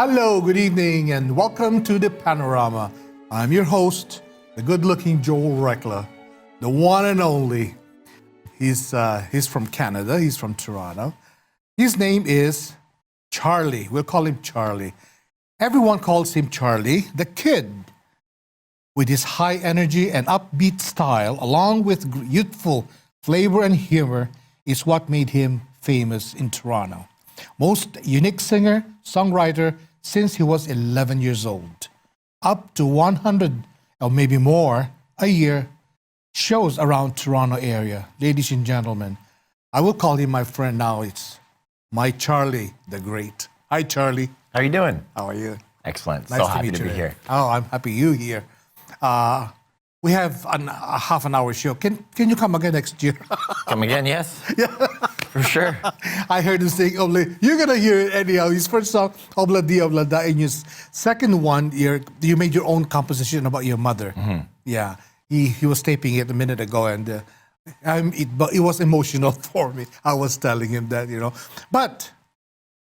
Hello, good evening, and welcome to the Panorama. I'm your host, the good-looking Joel Reckler, the one and only. He's from Canada. He's from Toronto. His name is Charlie. We'll call him Charlie. Everyone calls him Charlie, the kid. With his high energy and upbeat style, along with youthful flavor and humor, is what made him famous in Toronto. Most unique singer, songwriter since he was 11 years old. Up to 100 or maybe more a year shows around Toronto area. Ladies and gentlemen, I will call him my friend now. It's my Charlie the Great. Hi, Charlie. How are you doing? How are you? Excellent. Nice So to happy meet to you. be here. Oh, I'm happy you here. We have a half an hour show. Can you come again next year? Come again, yes? Yeah. For sure. I heard him saying, you're going to hear it anyhow. His first song, Obla Di Obla Da, and his second one, you made your own composition about your mother. Mm-hmm. Yeah. He was taping it a minute ago, and it was emotional for me. I was telling him that, But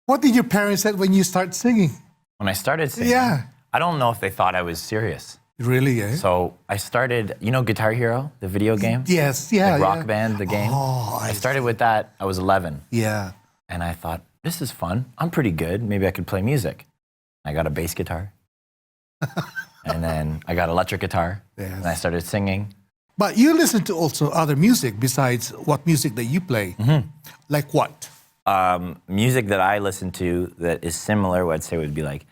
what did your parents say when you start singing? When I started singing, Yeah. I don't know if they thought I was serious. Really, eh? So I started, Guitar Hero, the video game? Yes, yeah. Like Rock Band, the game? Oh, I started with that. I was 11. Yeah. And I thought, this is fun. I'm pretty good. Maybe I could play music. I got a bass guitar. And then I got electric guitar. Yes. And I started singing. But you listen to also other music besides what music that you play. Mm-hmm. Like what? Music that I listen to that is similar, what I'd say would be like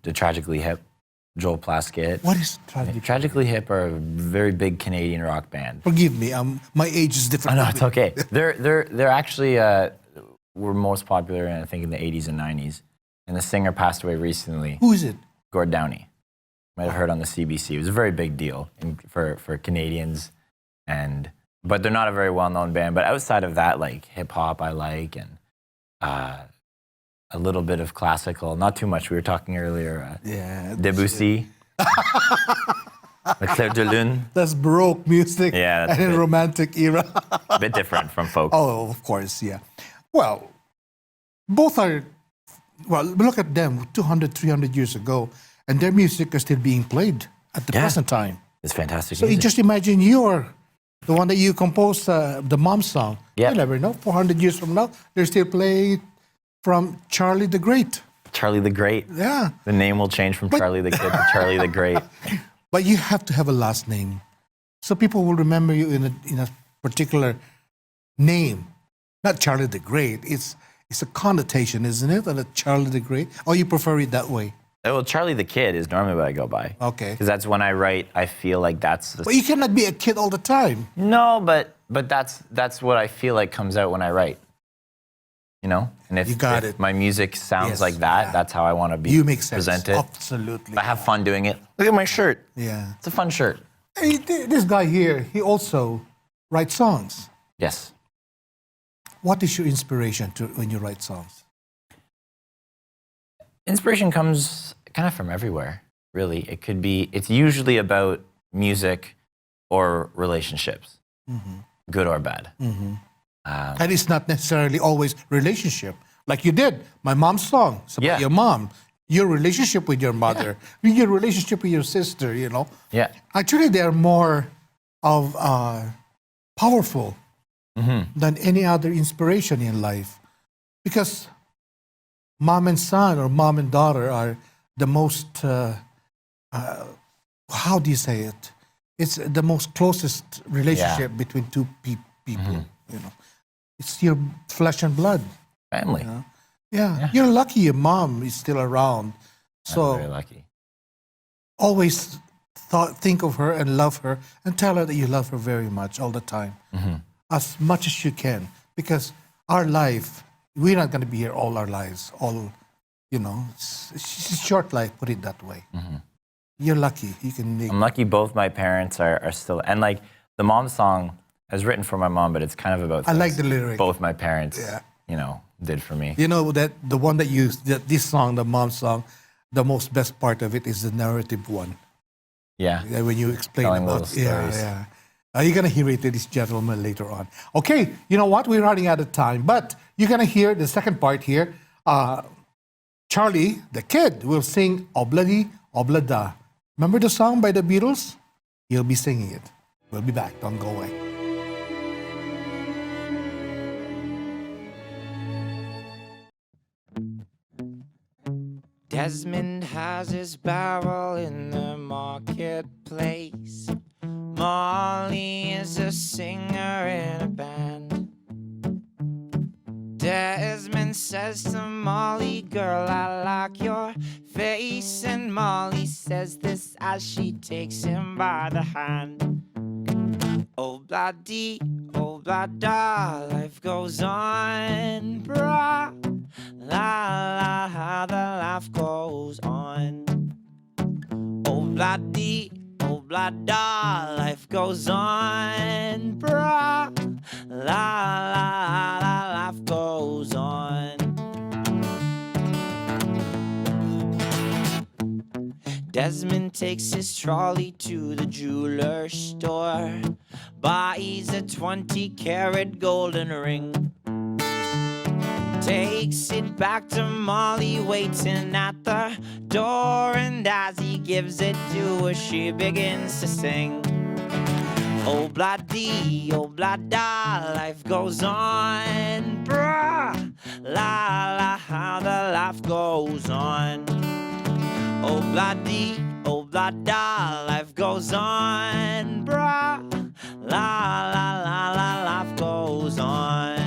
the Tragically Hip, Joel Plaskett. What is Tragically? Tragically Hip are a very big Canadian rock band. Forgive me, my age is different. Oh, no, it's okay. They're actually were most popular, I think, in the 80s and 90s. And the singer passed away recently. Who is it? Gord Downey. Might have heard on the CBC. It was a very big deal for Canadians, but they're not a very well-known band. But outside of that, like hip hop, I like, and a little bit of classical. Not too much. We were talking earlier. Debussy, Clair de Lune. That's Baroque music. Yeah, that's and in romantic era. A bit different from folk. Oh, of course, yeah. Well, both are. Well, look at them 200, 300 years ago, and their music is still being played at the present time. It's fantastic So music. you just imagine you're the one that you composed the mom song. Yeah. You never know. 400 years from now, they're still playing from Charlie the Great. Charlie the Great. Yeah. The name will change from Charlie the Kid to Charlie the Great. But you have to have a last name, so people will remember you in a particular name, not Charlie the Great. It's a connotation, isn't it? That Charlie the Great. Or you prefer it that way? Well, Charlie the Kid is normally what I go by. Okay. Because that's when I write. I feel like that's. But you cannot be a kid all the time. No, but that's what I feel like comes out when I write. And if, You got if it. my music sounds Yes, like that, yeah. that's how I want to be You make sense. presented. Absolutely. I have fun doing it. Look at my shirt. Yeah. It's a fun shirt. Hey, this guy here, he also writes songs. Yes. What is your inspiration when you write songs? Inspiration comes kind of from everywhere, really. It's usually about music or relationships, good or bad. Mm-hmm. And it's not necessarily always relationship. Like you did, my mom's song. It's about your mom, your relationship with your mother, your relationship with your sister, Yeah. Actually, they're more of powerful than any other inspiration in life. Because mom and son or mom and daughter are the most, how do you say it? It's the most closest relationship between two people, It's your flesh and blood. Family. Yeah. You're lucky your mom is still around. So I'm very lucky. always think of her and love her and tell her that you love her very much all the time. As much as you can. Because our life, we're not going to be here all our lives. It's a short life, put it that way. You're lucky. You can make... I'm lucky both my parents are still... And like the mom song is written for my mom, but it's kind of about... I like the lyric. Both my parents, did for me. You know that the one that this song, the mom song, the most best part of it is the narrative one. Yeah. When you explain Telling about little stories. Yeah. You're gonna hear it, ladies and gentlemen, later on. Okay, you know what? We're running out of time, but you're gonna hear the second part here. Charlie, the kid, will sing Obladi Oblada. Remember the song by the Beatles? He'll be singing it. We'll be back. Don't go away. Desmond has his barrel in the marketplace. Molly is a singer in a band. Desmond says to Molly, girl, I like your face. And Molly says this as she takes him by the hand. Oh, blah-dee, oh, blah-da, life goes on, brah. La, la, the life goes on. Oh, blah-dee, oh, blah-da, life goes on, brah. La, la, life goes on. Desmond takes his trolley to the jeweler's store, buys a 20-carat golden ring, takes it back to Molly waiting at the door, and as he gives it to her, she begins to sing. Oh, blah-dee, oh, blah-da, life goes on, brah. La, la, how the life goes on. Oh, blah-dee, oh, blah-da, life goes on, brah. La, la, la, la, life goes on.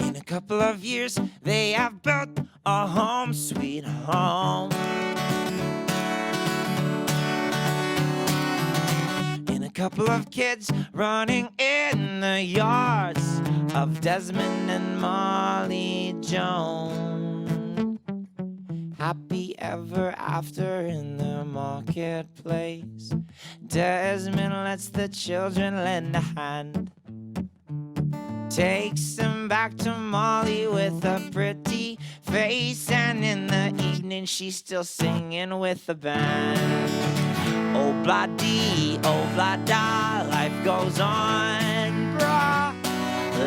In a couple of years, they have built a home, sweet home. And a couple of kids running in the yards of Desmond and Molly Jones. Happy ever after in the marketplace. Desmond lets the children lend a hand, takes them back to Molly with a pretty face, and in the evening she's still singing with the band. Oh, blah-dee, oh, blah-da, life goes on, brah.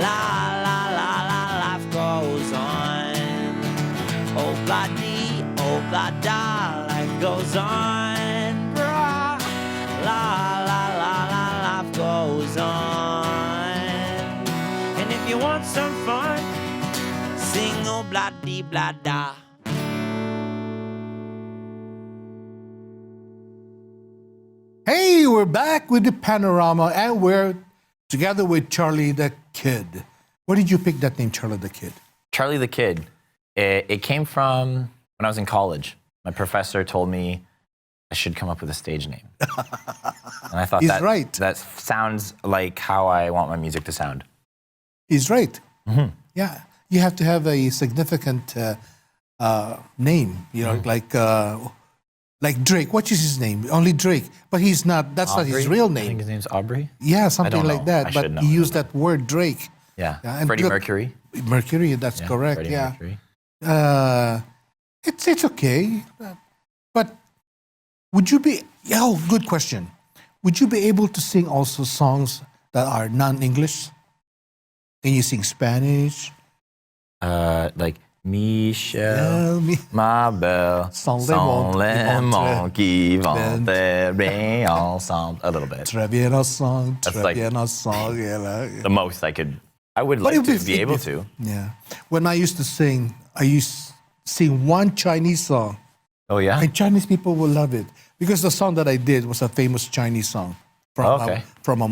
La, la, la, la, life goes on. Oh, blah-dee, oh, blah-da, life goes on, brah. La, la, la, la, life goes on. And if you want some fun, sing oh, blah-dee, blah-da. Hey, we're back with the Panorama, and we're together with Charlie the Kid. Where did you pick that name, Charlie the Kid? Charlie the Kid. It came from when I was in college. My professor told me I should come up with a stage name. And I thought He's right. that sounds like how I want my music to sound. He's right. Mm-hmm. Yeah, you have to have a significant name. You know, like Drake. What is his name? Only Drake, but he's not. That's Aubrey? not his real I think name. his name's Aubrey. Yeah, something don't like know. that. I But should know. he I used don't that word Drake. Yeah. and Freddie look, Mercury. Mercury. That's Yeah, correct. Freddie Yeah. Mercury. It's okay. But would you be? Oh, good question. Would you be able to sing also songs that are non-English? Can you sing Spanish? Like Michel, Tell me. ma belle, Sans sans les les qui vont Ben- rire ensemble. A little bit. Très bien song. That's Très like- bien song. Yeah. The most I could. I would But like to it'd be able to. Yeah. When I used to sing, I used to sing one Chinese song, Oh yeah. and Chinese people will love it because the song that I did was a famous Chinese song from Okay. from a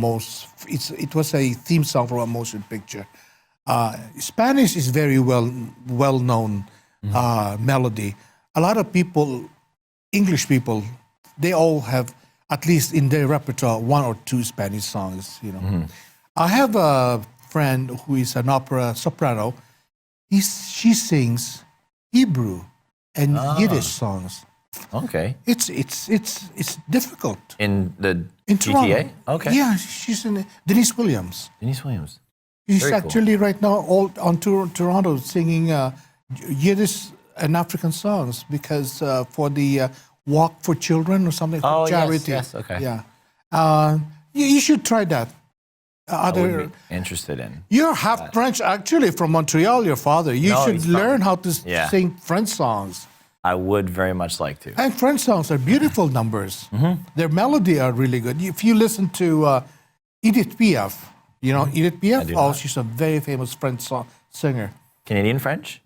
it was a theme song from a motion picture. Spanish is very well known melody. A lot of people, English people, they all have at least in their repertoire one or two Spanish songs. You know, I have a friend who is an opera soprano. She sings Hebrew and Yiddish songs. Okay. It's difficult. In the In GTA. Toronto. Okay. Yeah, she's in Denise Williams. Denise Williams. She's Very cool. actually right now all on tour Toronto singing Yiddish and African songs because for the Walk for Children or something for Oh, yes, charity. yes, okay. Yeah. You should try that. I would Other, be interested in. you're half French, actually, from Montreal, your father. You No, should he's from- learn how to Yeah. sing French songs. I would very much like to. And French songs are beautiful numbers. Their melody are really good. If you listen to Edith Piaf, you know Edith Piaf? do Oh, not. she's a very famous French singer. Canadian French?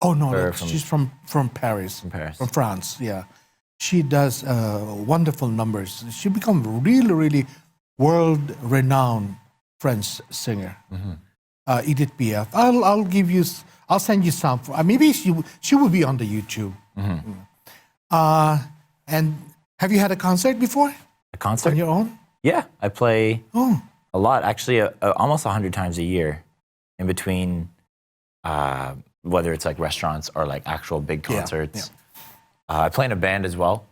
Oh, no, Or no, from- she's from Paris. From Paris. From France, yeah. She does wonderful numbers. She become really, really world-renowned French singer. Edith Piaf. I'll give you. I'll send you some. Maybe she will be on the YouTube. And have you had a concert before A concert? on your own? Yeah, I play Oh, a lot. Actually, almost 100 times a year, in between, whether it's like restaurants or like actual big Yeah, concerts. I play in a band as well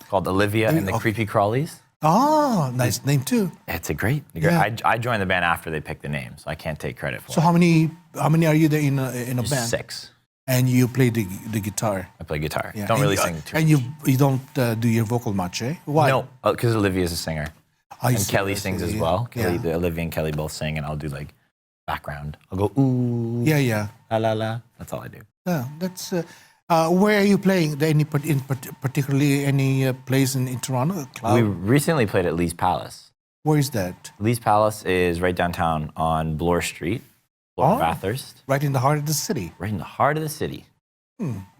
called Olivia and the okay. Creepy Crawlies. oh, nice name too. It's a great. Yeah. I joined the band after they picked the name, so I can't take credit for So it. how many are you there in a band? 6. And you play the guitar. I play guitar. Yeah. Don't And really you- sing too. And you don't do your vocal much, eh? Why? No, because Olivia is a singer. I And see, Kelly I sings see, as yeah. well. Kelly, Yeah. Olivia and Kelly both sing, and I'll do like background. I'll go ooh, Yeah, yeah. la la la. That's all I do. Yeah, that's. Where are you playing? Particularly any place in Toronto? We recently played at Lee's Palace. Where is that? Lee's Palace is right downtown on Bloor Street, Bloor Oh. Bathurst, Right in the heart of the city. right in the heart of the city.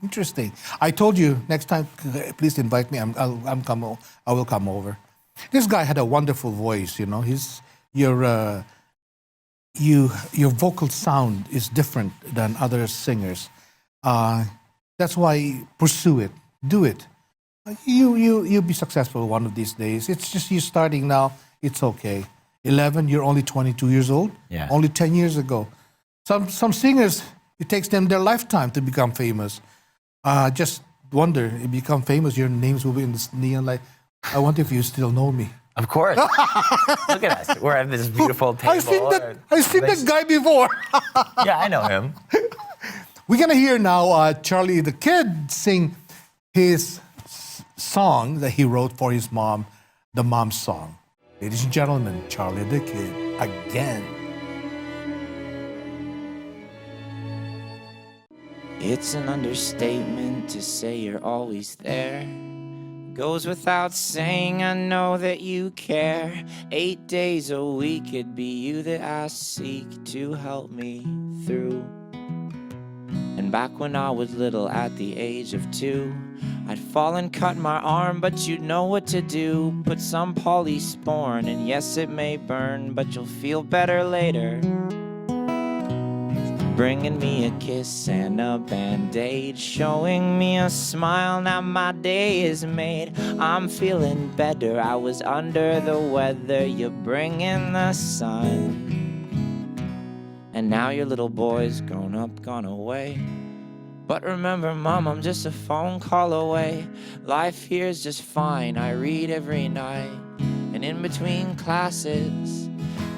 Interesting. I told you next time, please invite me. I will come over. This guy had a wonderful voice. You know, your vocal sound is different than other singers. That's why pursue it, do it. You'll be successful one of these days. It's just you starting now. It's okay. 11, you're only 22 years old. Yeah. Only 10 years ago. Some singers, it takes them their lifetime to become famous. Just wonder, if you become famous, your names will be in this neon light. I wonder if you still know me. Of course. Look at us. We're at this beautiful table. I've seen that guy before. Yeah, I know him. We're gonna hear now Charlie the Kid sing his song that he wrote for his mom, the mom's song. Ladies and gentlemen, Charlie the Kid again. It's an understatement to say you're always there. Goes without saying, I know that you care. 8 days a week, it'd be you that I seek to help me through. And back when I was little, at the age of 2, I'd fall and cut my arm, but you'd know what to do. Put some polysporin, and yes, it may burn, but you'll feel better later. Bringing me a kiss and a band-aid, showing me a smile, now my day is made. I'm feeling better, I was under the weather. You're bringing the sun. And now your little boy's grown up, gone away. But remember, Mom, I'm just a phone call away. Life here's just fine, I read every night. And in between classes,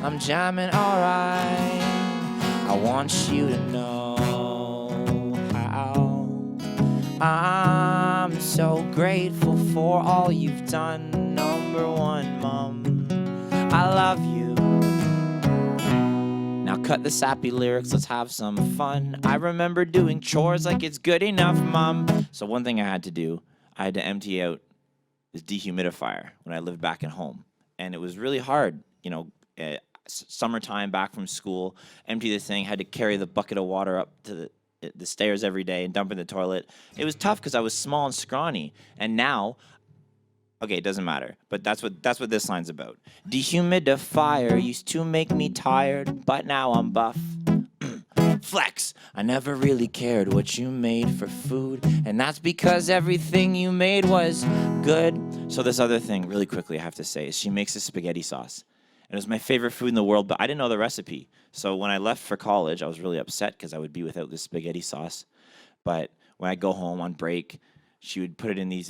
I'm jamming alright. I want you to know how I'm so grateful for all you've done. Number one, Mom, I love you. Now cut the sappy lyrics, let's have some fun. I remember doing chores like it's good enough, Mom. So one thing I had to do, I had to empty out this dehumidifier when I lived back at home. And it was really hard, you know, summertime, back from school, empty this thing, had to carry the bucket of water up to the stairs every day and dump in the toilet. It was tough because I was small and scrawny. And now, okay, it doesn't matter, but that's what this line's about. Dehumidifier used to make me tired, but now I'm buff. Flex, I never really cared what you made for food, and that's because everything you made was good. So this other thing, really quickly, I have to say, is she makes a spaghetti sauce. And it was my favorite food in the world, but I didn't know the recipe. So when I left for college, I was really upset because I would be without this spaghetti sauce. But when I go home on break, she would put it in these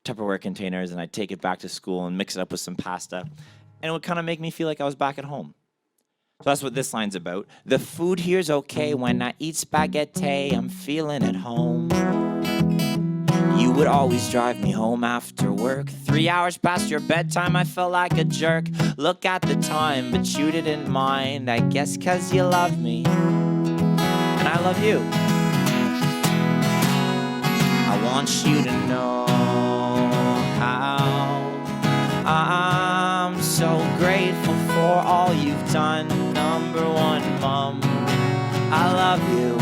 Tupperware containers, and I'd take it back to school and mix it up with some pasta. And it would kind of make me feel like I was back at home. So that's what this line's about. The food here's okay when I eat spaghetti, I'm feeling at home. You would always drive me home after work. 3 hours past your bedtime, I felt like a jerk. Look at the time, but you didn't mind. I guess 'cause you love me, and I love you. I want you to know how I'm so grateful for all you've done. Number one, Mom, I love you.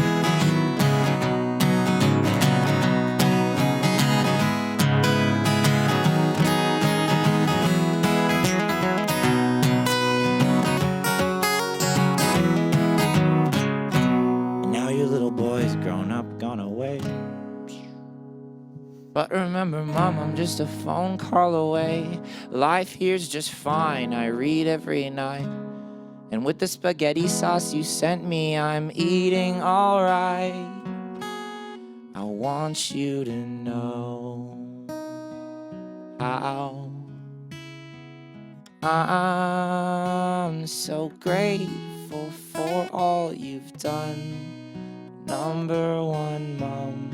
Now your little boy's grown up, gone away. But remember, Mom, I'm just a phone call away. Life here's just fine, I read every night. And with the spaghetti sauce you sent me, I'm eating alright. I want you to know how I'm so grateful for all you've done. Number one, Mom,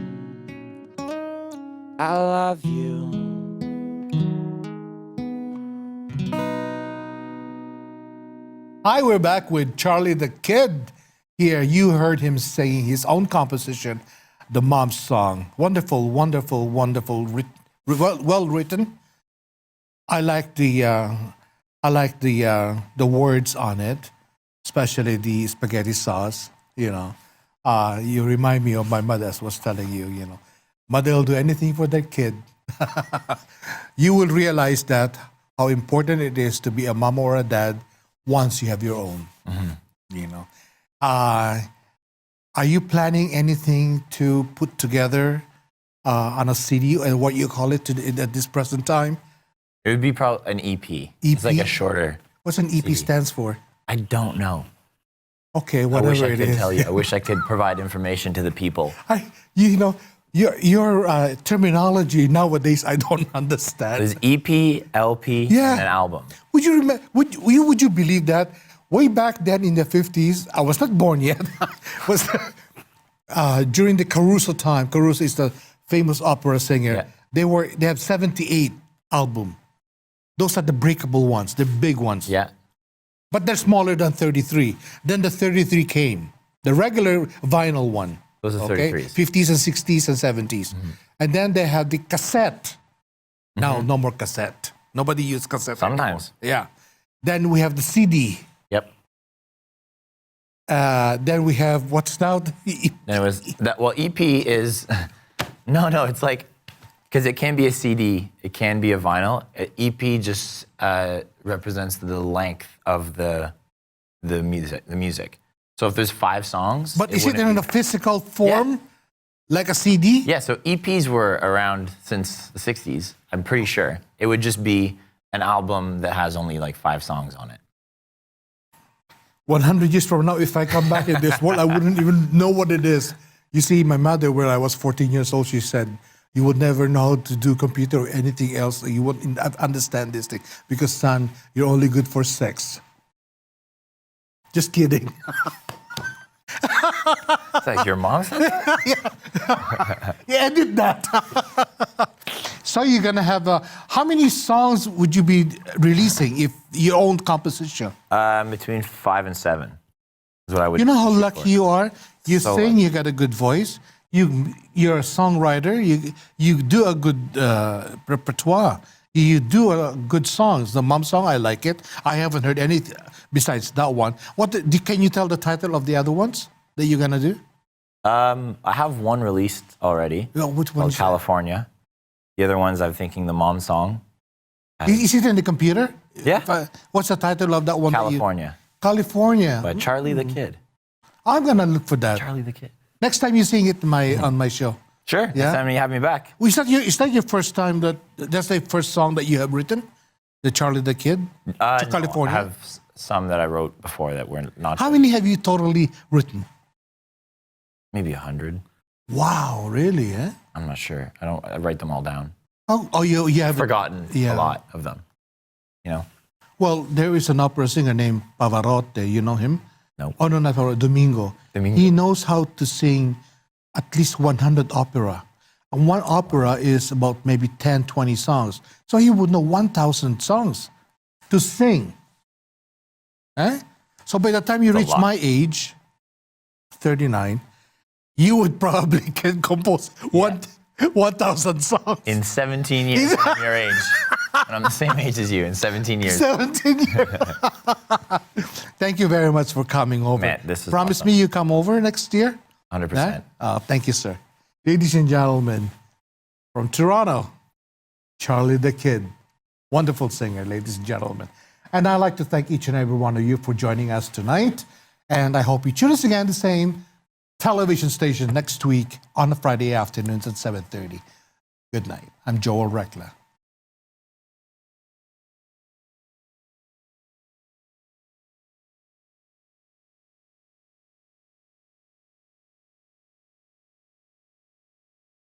I love you. Hi, we're back with Charlie the Kid. Here, you heard him singing his own composition, the Mom song. Wonderful, wonderful, wonderful, well written. I like the words on it, especially the spaghetti sauce. You know, you remind me of my mother, as I was telling you. You know, mother will do anything for that kid. You will realize that how important it is to be a mom or a dad once you have your own. You know, are you planning anything to put together on a CD and what you call it at this present time? It would be probably an EP. It's like a shorter. What's an EP CD. stands for? I don't know. Okay, I whatever wish I it could is. tell you. I wish I could provide information to the people. You know, your terminology nowadays I don't understand. There's EP, LP, Yeah. and an album. Would you remember? Would you believe that way back then in the 50s? I was not born yet. Was during the Caruso time. Caruso is the famous opera singer. Yeah. They have 78 albums. Those are the breakable ones, the big ones. Yeah. But they're smaller than 33. Then the 33 came, the regular vinyl one. Those are 33s. 50s and 60s and 70s. And then they have the cassette. Now, no more cassette. Nobody uses cassette Sometimes. anymore. Yeah. Then we have the CD. Yep. Then we have what's now the And it was that. Well, EP is no. It's like because it can be a CD, it can be a vinyl. EP just represents the length of the music. So if there's 5 songs, But is it wouldn't in be- a physical form, like a CD? Yeah. So EPs were around since the '60s. I'm pretty sure it would just be an album that has only like 5 songs on it. 100 years from now, if I come back in this world, I wouldn't even know what it is. You see, my mother, when I was 14 years old, she said, you would never know how to do computer or anything else. You wouldn't understand this thing because, son, you're only good for sex. Just kidding. It's like your mom said that? Yeah, edit that. So you're gonna have how many songs would you be releasing if your own composition? Between 5 and 7 is what I would. You know how shoot lucky for. you are. You So sing, lucky. you got a good voice. You're a songwriter. You do a good repertoire. You do good songs. The Mom song, I like it. I haven't heard any besides that one. Can you tell the title of the other ones that you're gonna do? I have one released already. Which one? Called California. The other ones, I'm thinking the Mom song. Is it in the computer? Yeah. What's the title of that one? California. California. By Charlie the Kid. I'm gonna look for that. Charlie the Kid. Next time you sing it on my show. Sure. Yeah? Next time you have me back. Well, is that your first time that's the first song that you have written? The Charlie the Kid? No, California? I have some that I wrote before that were not. How many have you totally written? Maybe 100. Wow, really, eh? I'm not sure. I write them all down. Oh, you have Forgotten Yeah. a lot of them. You know? Well, there is an opera singer named Pavarotti. You know him? No. Oh, no, not Pavarotti. Domingo. Domingo. He knows how to sing at least 100 opera. And one opera is about maybe 10, 20 songs. So he would know 1,000 songs to sing. Eh? So by the time you reach lot. my age, 39, you would probably can compose 1,000 songs. In 17 years, I'm your age. And I'm the same age as you in 17 years. 17 years. Thank you very much for coming over. Man, this is Promise awesome. me you come over next year? 100%. Thank you, sir. Ladies and gentlemen, from Toronto, Charlie the Kid. Wonderful singer, ladies and gentlemen. And I'd like to thank each and every one of you for joining us tonight. And I hope you tune us again the same television station next week on a Friday afternoons at 7:30. Good night. I'm Joel Reckler.